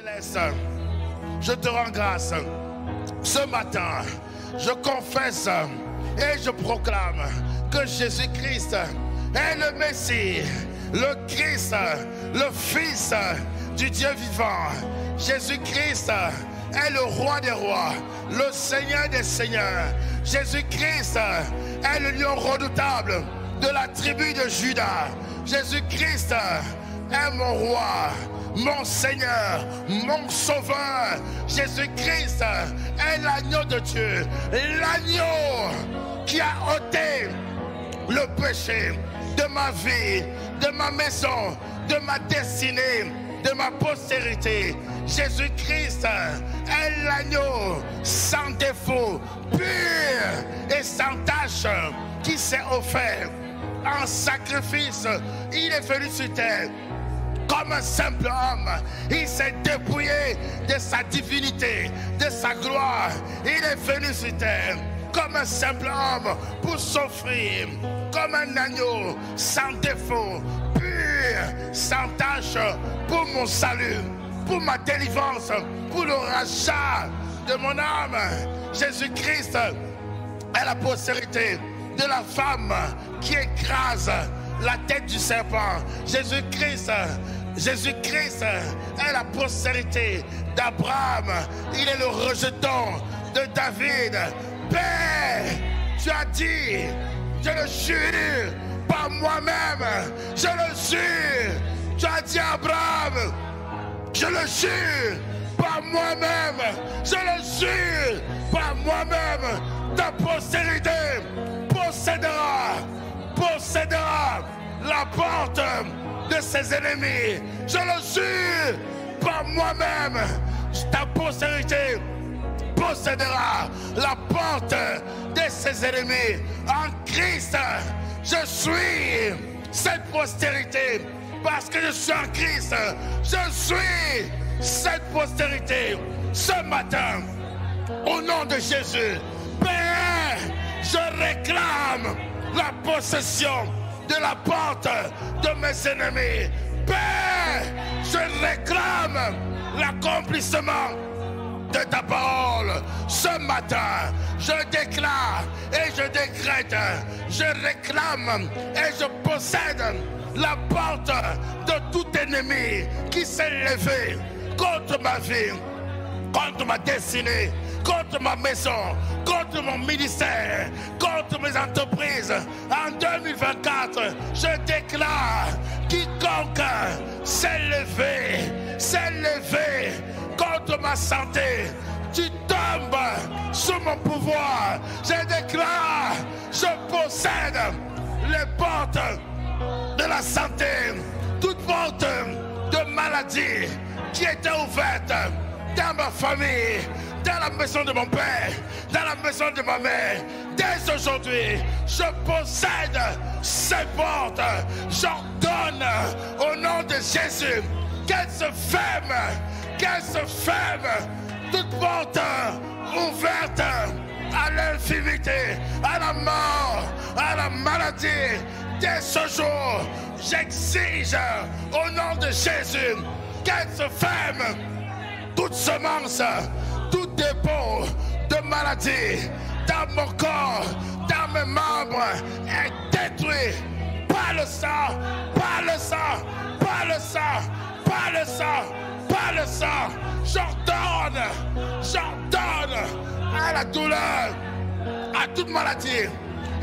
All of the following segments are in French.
Céleste, je te rends grâce. Ce matin, je confesse et je proclame que Jésus-Christ est le Messie, le Christ, le Fils du Dieu vivant. Jésus-Christ est le Roi des rois, le Seigneur des seigneurs. Jésus-Christ est le lion redoutable de la tribu de Juda. Jésus-Christ est mon roi, mon Seigneur, mon Sauveur. Jésus-Christ est l'agneau de Dieu, l'agneau qui a ôté le péché de ma vie, de ma maison, de ma destinée, de ma postérité. Jésus-Christ est l'agneau sans défaut, pur et sans tache, qui s'est offert en sacrifice. Il est venu sur terre comme un simple homme. Il s'est dépouillé de sa divinité, de sa gloire. Il est venu sur terre comme un simple homme pour s'offrir comme un agneau sans défaut, pur, sans tache, pour mon salut, pour ma délivrance, pour le rachat de mon âme. Jésus-Christ est la postérité de la femme qui écrase la tête du serpent. Jésus-Christ est la postérité d'Abraham. Il est le rejeton de David. Père, tu as dit, je le jure par moi-même, je le jure. Tu as dit à Abraham, je le jure par moi-même, je le jure par moi-même. Ta postérité possédera la porte de ses ennemis. Je le jure par moi-même. Ta postérité possédera la porte de ses ennemis. En Christ, je suis cette postérité. Parce que je suis en Christ, je suis cette postérité. Ce matin, au nom de Jésus, Père, je réclame la possession de la porte de mes ennemis. Père, je réclame l'accomplissement de ta parole. Ce matin, je déclare et je décrète, je réclame et je possède la porte de tout ennemi qui s'est levé contre ma vie, contre ma destinée, contre ma maison, contre mon ministère, contre mes entreprises. En 2024, je déclare, quiconque s'est levé contre ma santé, tu tombes sous mon pouvoir. Je déclare, je possède les portes de la santé, toute porte de maladie qui était ouverte dans ma famille, dans la maison de mon père, dans la maison de ma mère. Dès aujourd'hui, je possède ces portes. J'ordonne au nom de Jésus qu'elles se ferment, toute porte ouverte à l'infimité, à la mort, à la maladie. Dès ce jour, j'exige au nom de Jésus qu'elle se ferme. Toute semence, tout dépôt de maladie dans mon corps, dans mes membres est détruit par le sang, par le sang, par le sang, par le sang, par le sang. J'ordonne à la douleur, à toute maladie,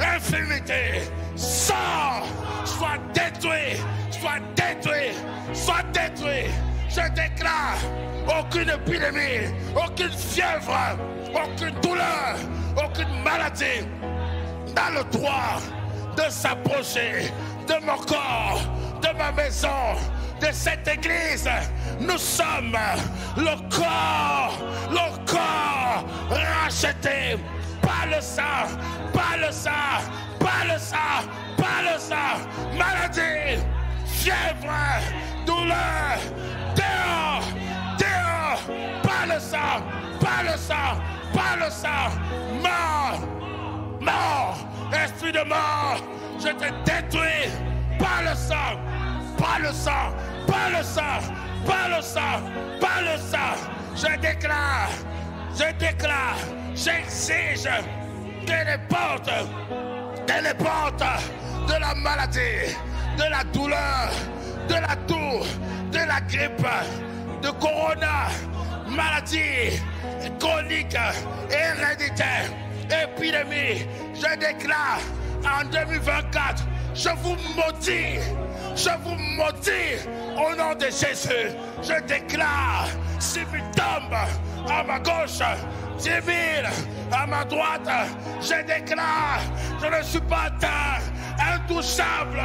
infirmité, sors, sois détruit, sois détruit. Je déclare aucune épidémie, aucune fièvre, aucune douleur, aucune maladie dans le droit de s'approcher de mon corps, de ma maison, de cette église. Nous sommes le corps racheté par le sang, par le sang, par le sang, par le sang. Maladie, fièvre, douleur, dehors, par le sang, par le sang, par le sang. Mort, esprit de mort, je te détruis par le sang, par le sang, par le sang, par le sang, par le sang. Je déclare, j'exige que les portes de la maladie, de la douleur, de la toux, de la grippe, de corona, maladie chronique, héréditaire, épidémie, je déclare en 2024, je vous maudis au nom de Jésus. Je déclare 6 000 tombes à ma gauche, 10 000 à ma droite. Je déclare, je ne suis pas atteint, intouchable,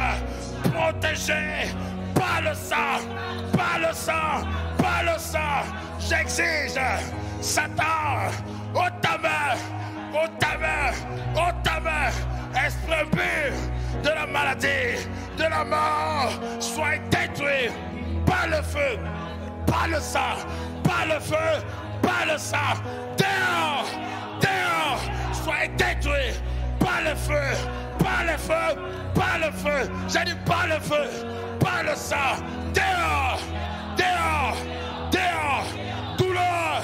protégé par le sang, par le sang, par le sang. J'exige, Satan, ôte ta main, ôte ta main, ôte ta main. Esprit impur de la maladie, de la mort, sois détruit par le feu, par le sang, par le feu, par le sang. Dehors, dehors, sois détruit par le feu, par le feu, par le feu. J'ai dit par le feu, par le sang. Dehors, dehors, dehors, douleur,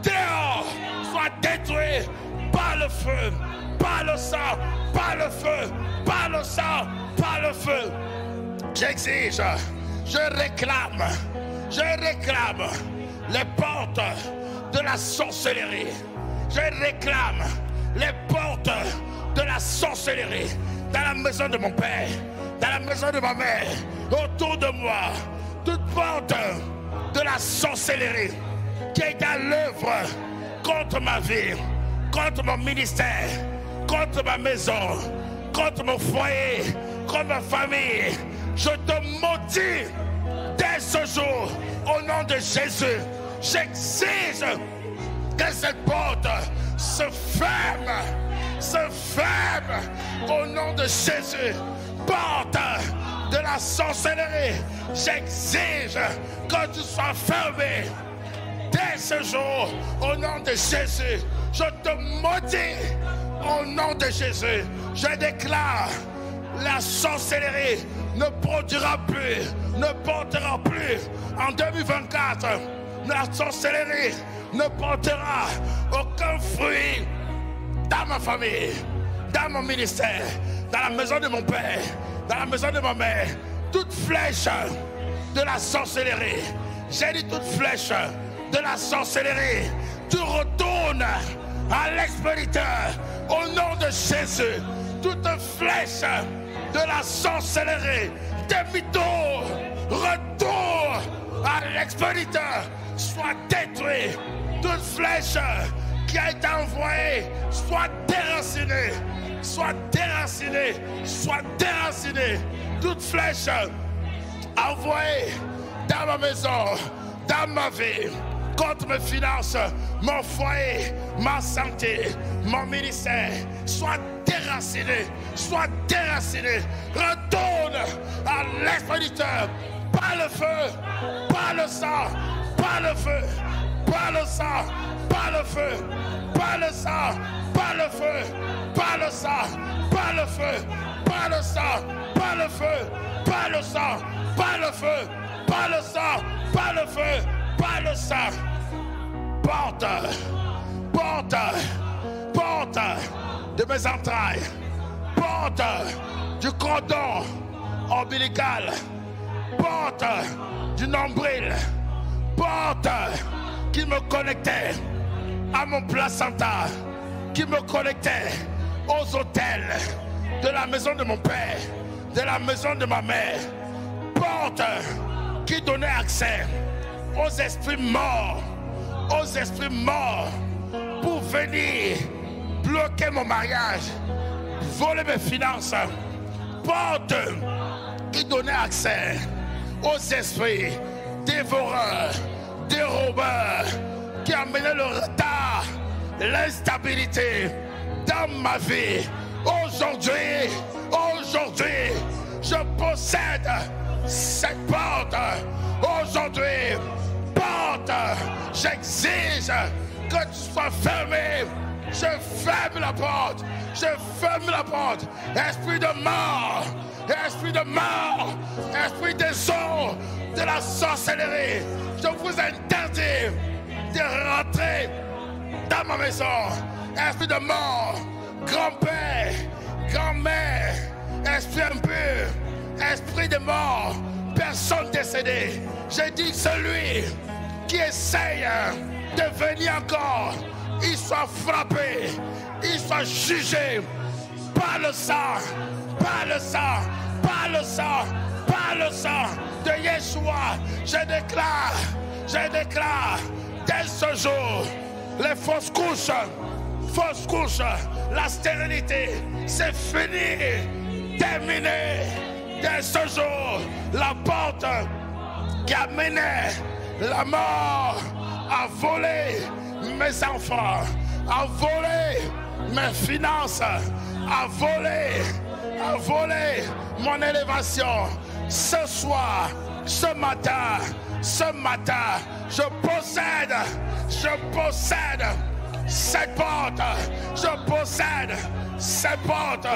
dehors, sois détruit par le feu, par le sang, par le feu, par le sang, par le feu. J'exige, je réclame les portes de la sorcellerie. Je réclame les portes de la sorcellerie dans la maison de mon père, dans la maison de ma mère, autour de moi. Toute porte de la sorcellerie qui est à l'œuvre contre ma vie, contre mon ministère, contre ma maison, contre mon foyer, contre ma famille. Je te maudis dès ce jour au nom de Jésus. J'exige que cette porte se ferme au nom de Jésus. Porte de la sorcellerie, j'exige que tu sois fermé dès ce jour au nom de Jésus. Je te maudis au nom de Jésus. Je déclare, la sorcellerie ne produira plus, ne portera plus en 2024. La sorcellerie ne portera aucun fruit dans ma famille, dans mon ministère, dans la maison de mon père, dans la maison de ma mère. Toute flèche de la sorcellerie, j'ai dit toute flèche de la sorcellerie, tu retournes à l'expéditeur au nom de Jésus. Toute flèche de la sorcellerie, des mythos, retourne à l'expéditeur, soit détruit. Toute flèche qui a été envoyée, soit déracinée, soit déracinée, soit déracinée. Toute flèche envoyée dans ma maison, dans ma vie, contre mes finances, mon foyer, ma santé, mon ministère, soit déraciné, soit déraciné. Retourne à l'expéditeur par le feu, par le sang, par le feu, par le sang, par le feu, par le sang, par le feu, par le sang, par le feu, par le sang, par le feu, par le sang, par le feu, par le sang, par le feu, par le sang. Porte, porte, porte de mes entrailles, porte du cordon ombilical, porte du nombril, porte qui me connectait à mon placenta, qui me connectait aux hôtels de la maison de mon père, de la maison de ma mère, porte qui donnait accès aux esprits morts, pour venir bloquer mon mariage, voler mes finances, porte qui donnait accès aux esprits dévoreurs, dérobeurs, qui amenaient le retard, l'instabilité dans ma vie. Aujourd'hui, je possède cette porte. Aujourd'hui, porte, j'exige que tu sois fermé. Je ferme la porte. Je ferme la porte. Esprit de mort. Esprit de mort. Esprit des eaux. De la sorcellerie. Je vous interdis de rentrer dans ma maison. Esprit de mort. Grand-père. Grand-mère. Esprit impur. Esprit de mort. Personne décédée. J'ai dit celui qui essaye de venir encore, il soit frappé, il soit jugé par le sang, par le sang, par le sang, par le sang de Yeshua. Je déclare dès ce jour, les fausses couches, la stérilité, c'est fini, terminé. Dès ce jour, la porte qui a mené la mort a volé mes enfants, a volé mes finances, a volé mon élévation. Ce soir, ce matin, je possède cette porte,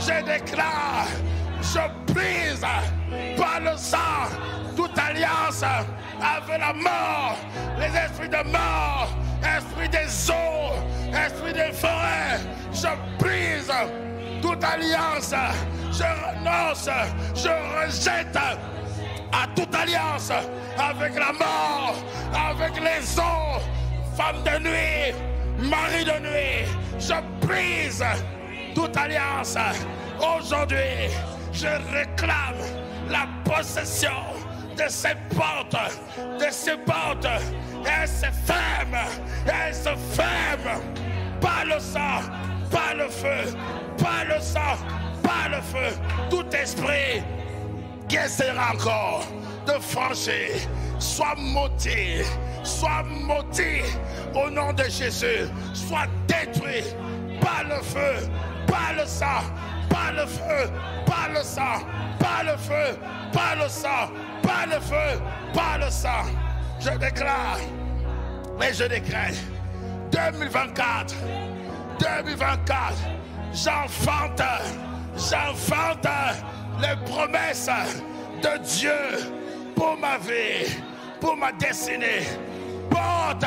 je déclare, je brise par le sang toute alliance avec la mort, les esprits de mort, esprits des eaux, esprits des forêts. Je brise toute alliance, je renonce, je rejette à toute alliance avec la mort, avec les eaux, femme de nuit, mari de nuit. Je brise toute alliance. Aujourd'hui, je réclame la possession de ces portes, Elles se ferment, par le sang, par le feu, par le sang, par le feu. Tout esprit qui essaiera encore de franchir, soit maudit au nom de Jésus, soit détruit par le feu, par le sang, par le feu, par le sang, par le feu, par le sang, par le feu, par le sang. Je déclare et je décrète 2024, j'enfante les promesses de Dieu pour ma vie, pour ma destinée. Porte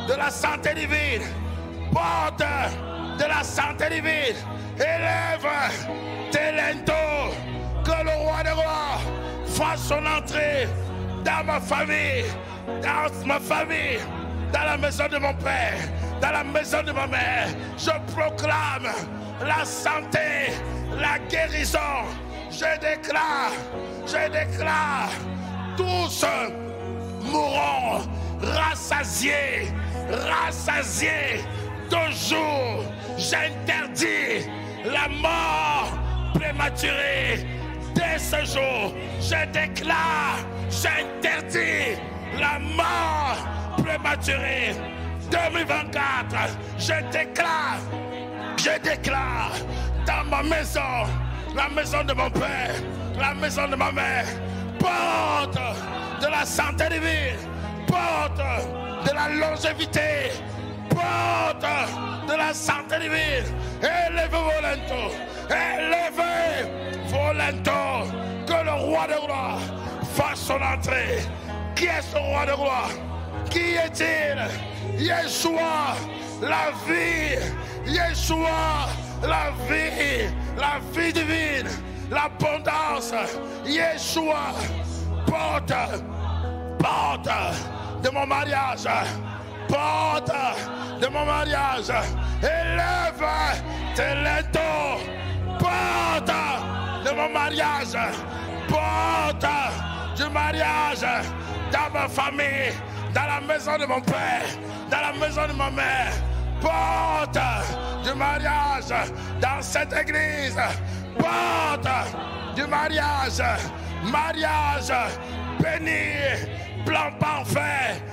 de la santé divine, porte de la santé divine. Élève tes lenteaux, que le roi des rois fasse son entrée dans ma famille, dans la maison de mon père, dans la maison de ma mère. Je proclame la santé, la guérison. Je déclare, tous mourront rassasiés toujours. J'interdis la mort prématurée. Dès ce jour, je déclare, j'interdis la mort prématurée. 2024, je déclare dans ma maison, la maison de mon père, la maison de ma mère, porte de la santé divine, porte de la longévité, porte de la santé divine. Élevez vos lenteaux, que le roi de gloire fasse son entrée. Qui est ce roi de gloire? Qui est-il? Yeshua, la vie. Yeshua, la vie divine, l'abondance. Yeshua, porte de mon mariage, porte de mon mariage. Élève tes lenteaux, porte de mon mariage, porte du mariage dans ma famille, dans la maison de mon père, dans la maison de ma mère. Porte du mariage dans cette église, porte du mariage, mariage béni, plan parfait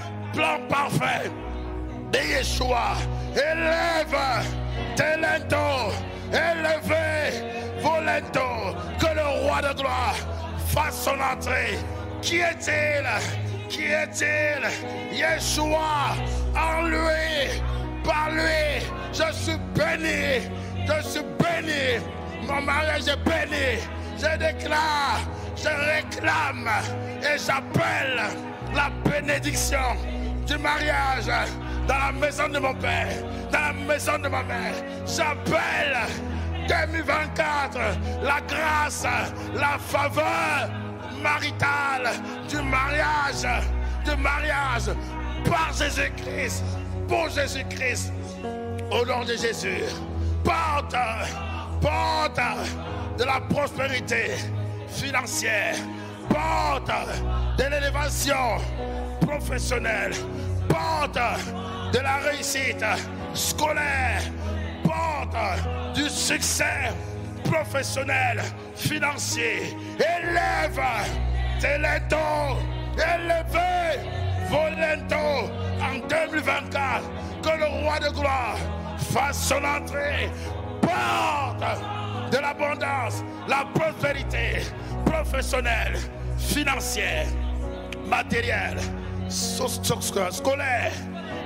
de Yeshua. Élève tes lenteaux, élevez vos lenteaux, que le roi de gloire fasse son entrée. Qui est-il? Yeshua, en lui, Par lui, je suis béni. Je suis béni. Mon mariage est béni. Je déclare, je réclame et j'appelle la bénédiction du mariage dans la maison de mon père, dans la maison de ma mère. J'appelle 2024 la grâce, la faveur maritale du mariage par Jésus-Christ, pour Jésus-Christ, au nom de Jésus. Porte de la prospérité financière, porte de l'élévation professionnelle, porte de la réussite scolaire, porte du succès professionnel, financier. Élève tes lentos, élevez vos lentos en 2024. Que le roi de gloire fasse son entrée. Porte de l'abondance, la prospérité professionnelle, financière, matérielle, scolaire.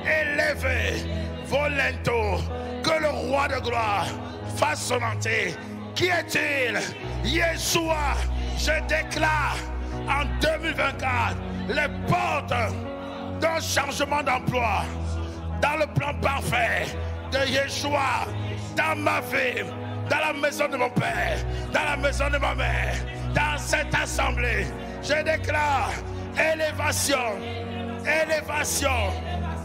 Élevez vos lentos. Que le roi de gloire fasse son entrée. Qui est-il? Yeshua. Je déclare en 2024 les portes d'un changement d'emploi dans le plan parfait de Yeshua, dans ma vie, dans la maison de mon père, dans la maison de ma mère, dans cette assemblée. Je déclare élévation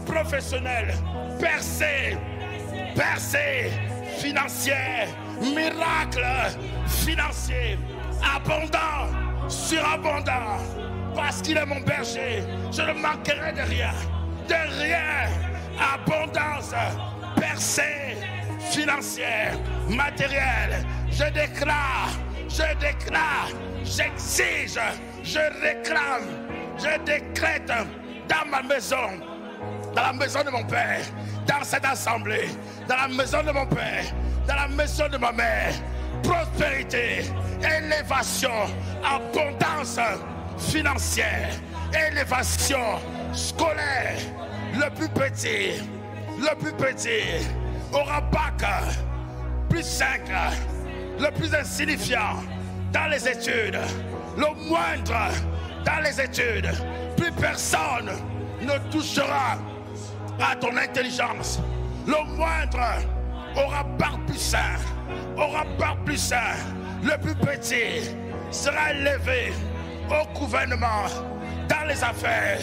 professionnelle, percée financière, miracle financier, abondant, surabondant, parce qu'il est mon berger, je ne manquerai de rien, abondance, percée financière, matérielle. Je déclare, j'exige, je réclame, je décrète dans ma maison, dans la maison de mon père, dans cette assemblée, dans la maison de mon père, dans la maison de ma mère, prospérité, élévation, abondance financière, élévation scolaire. Le plus petit aura bac plus 5, le plus insignifiant dans les études, le moindre dans les études. Plus personne ne touchera à ton intelligence. Le moindre aura bac plus 5, Le plus petit sera élevé au gouvernement, dans les affaires,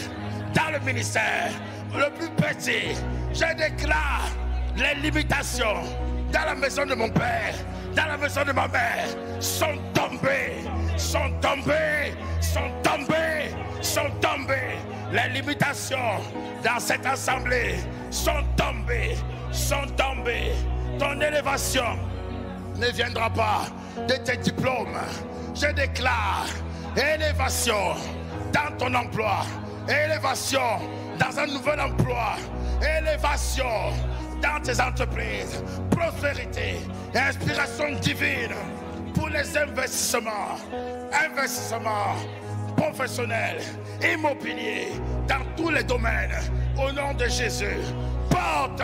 dans le ministère. Le plus petit, je déclare les limitations dans la maison de mon père, dans la maison de ma mère, sont tombées. Les limitations dans cette assemblée sont tombées. Ton élévation ne viendra pas de tes diplômes. Je déclare élévation dans ton emploi, élévation dans un nouvel emploi, élévation dans tes entreprises, prospérité, inspiration divine pour les investissements professionnels, immobiliers, dans tous les domaines, au nom de Jésus. Porte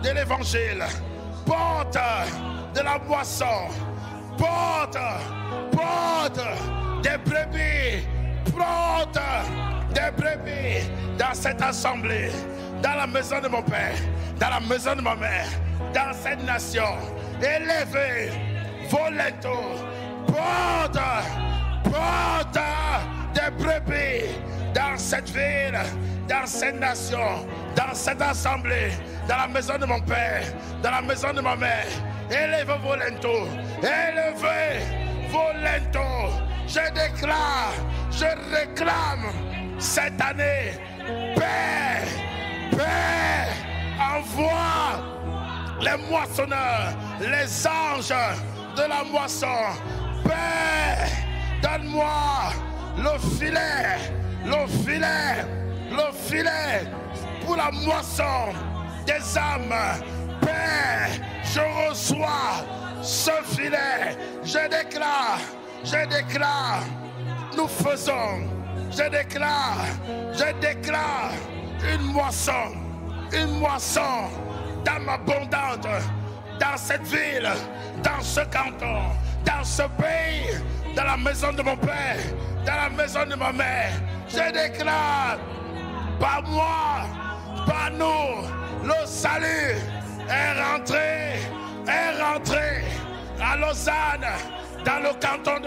de l'évangile, porte de la boisson, porte des brebis, porte des brebis dans cette assemblée, dans la maison de mon père, dans la maison de ma mère, dans cette nation. Élevez vos lentos, porte des brebis dans cette ville, dans cette nation, dans cette assemblée, dans la maison de mon père, dans la maison de ma mère. Élevez vos lentos, élevez vos lentos. Je déclare, je réclame cette année paix. Envoie les moissonneurs, les anges de la moisson. Paix, donne-moi le filet pour la moisson des âmes. Père, je reçois ce filet. Je déclare, nous faisons. Je déclare une moisson d'âme abondante dans cette ville, dans ce canton, dans ce pays, dans la maison de mon père, dans la maison de ma mère. Je déclare, par moi, par nous, le salut est rentré à Lausanne, dans le canton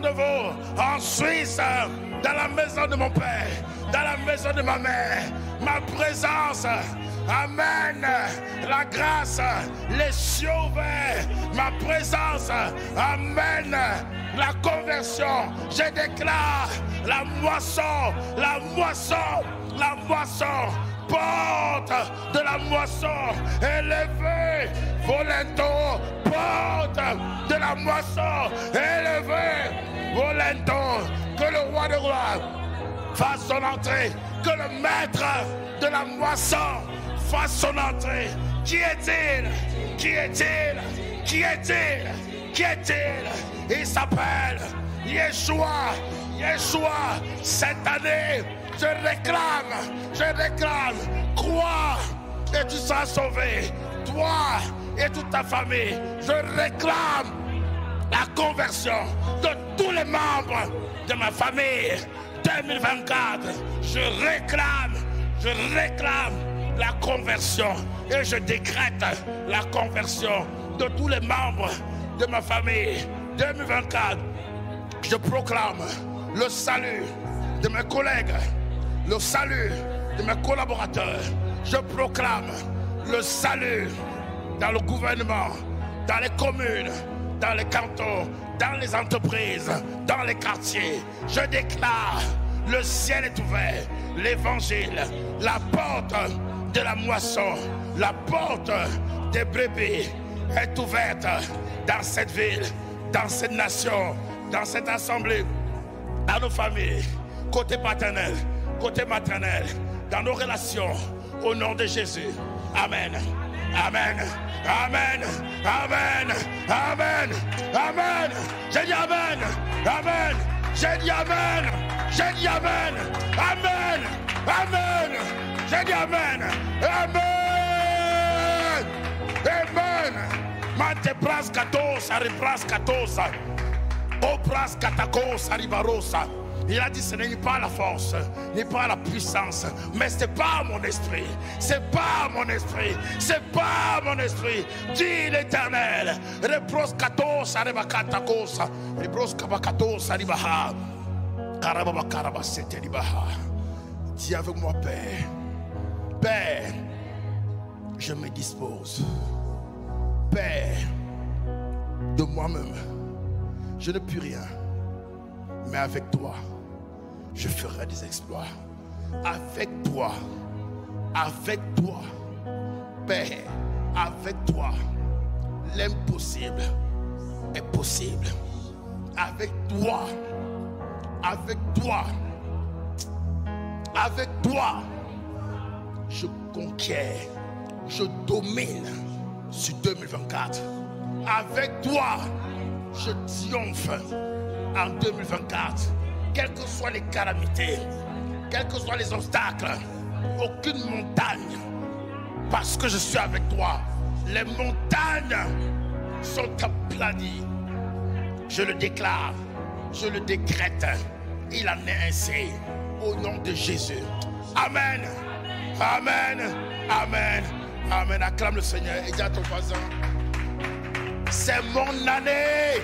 de Vaud, en Suisse, dans la maison de mon père, dans la maison de ma mère. Ma présence amène la grâce, les cieux ouverts. Ma présence amène la conversion. Je déclare la moisson, porte de la moisson élevée, volento, porte de la moisson élevée, volento, que le roi de gloire fasse son entrée, que le maître de la moisson fasse son entrée. Qui est-il? Il s'appelle Yeshua. Cette année, je réclame, crois et tu seras sauvé, toi et toute ta famille. Je réclame la conversion de tous les membres de ma famille. 2024, je réclame la conversion et je décrète la conversion de tous les membres de ma famille. 2024, je proclame le salut de mes collègues, le salut de mes collaborateurs. Je proclame le salut dans le gouvernement, dans les communes, dans les cantons, dans les entreprises, dans les quartiers. Je déclare, le ciel est ouvert, l'évangile, la porte de la moisson, la porte des brebis est ouverte dans cette ville, dans cette nation, dans cette assemblée, dans nos familles, côté paternel, côté maternel, dans nos relations, au nom de Jésus. Amen. Amen. Amen. Amen. Amen. Amen. J'ai dit Amen. Amen. J'ai dit Amen. J'ai dit Amen. Amen. Amen. J'ai dit Amen. Amen. Amen. Mante pras katos, aribras katos. Obras katakos, aribarosa. Il a dit ce n'est pas la force, n'est pas la puissance, mais c'est pas mon esprit. C'est pas mon esprit. C'est pas mon esprit. Dit l'Éternel. Repros katos, aribakatakos. Repros kabakatos, aribaha. Karababakarabassete ribaha. Dis avec moi, Père. Père, je me dispose. Père, de moi-même, je ne puis rien. Mais avec toi, je ferai des exploits. Avec toi, Père, avec toi, l'impossible est possible. Avec toi, je conquiers, je domine sur 2024. Avec toi, je triomphe en 2024. Quelles que soient les calamités, quels que soient les obstacles, aucune montagne, parce que je suis avec toi, les montagnes sont aplanies. Je le déclare, je le décrète. Il en est ainsi au nom de Jésus. Amen. Amen. Amen. Amen. Acclame le Seigneur et dis à ton voisin, c'est mon année.